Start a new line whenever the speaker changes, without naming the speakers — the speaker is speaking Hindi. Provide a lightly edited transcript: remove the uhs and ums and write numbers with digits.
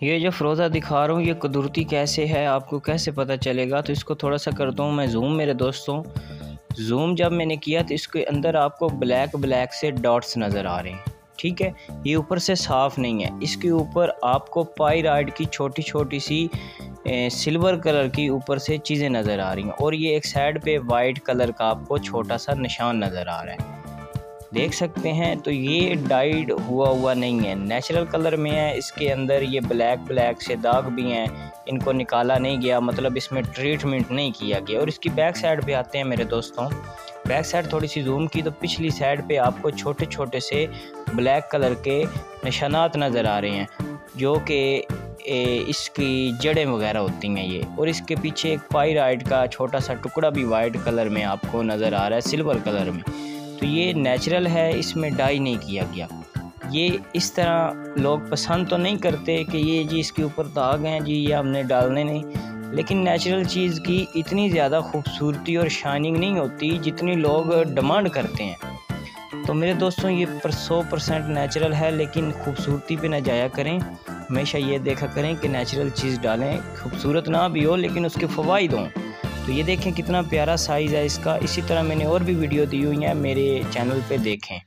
ये जो फ़िरोज़ा दिखा रहा हूँ ये कुदरती कैसे है, आपको कैसे पता चलेगा। तो इसको थोड़ा सा करता हूँ मैं ज़ूम मेरे दोस्तों। ज़ूम जब मैंने किया तो इसके अंदर आपको ब्लैक ब्लैक से डॉट्स नज़र आ रहे हैं, ठीक है। ये ऊपर से साफ़ नहीं है। इसके ऊपर आपको पाइराइड की छोटी छोटी सी सिल्वर कलर की ऊपर से चीज़ें नज़र आ रही हैं, और ये एक साइड पे वाइट कलर का आपको छोटा सा निशान नज़र आ रहा है, देख सकते हैं। तो ये डाइड हुआ नहीं है, नेचुरल कलर में है। इसके अंदर ये ब्लैक ब्लैक से दाग भी हैं, इनको निकाला नहीं गया, मतलब इसमें ट्रीटमेंट नहीं किया गया। और इसकी बैक साइड पे आते हैं मेरे दोस्तों। बैक साइड थोड़ी सी जूम की तो पिछली साइड पे आपको छोटे छोटे से ब्लैक कलर के निशानात नज़र आ रहे हैं, जो कि इसकी जड़ें वगैरह होती हैं ये। और इसके पीछे एक पाइराइड का छोटा सा टुकड़ा भी वाइट कलर में आपको नज़र आ रहा है, सिल्वर कलर में। तो ये नेचुरल है, इसमें डाई नहीं किया गया। ये इस तरह लोग पसंद तो नहीं करते कि ये जी इसके ऊपर दाग हैं जी, ये हमने डालने नहीं, लेकिन नेचुरल चीज़ की इतनी ज़्यादा खूबसूरती और शाइनिंग नहीं होती जितनी लोग डिमांड करते हैं। तो मेरे दोस्तों ये 100% नेचुरल है, लेकिन खूबसूरती पे ना जाया करें। हमेशा ये देखा करें कि नेचुरल चीज़ डालें, खूबसूरत ना भी हो लेकिन उसके फ़वाइद हों। तो ये देखें कितना प्यारा साइज़ है इसका। इसी तरह मैंने और भी वीडियो दी हुई हैं मेरे चैनल पे, देखें।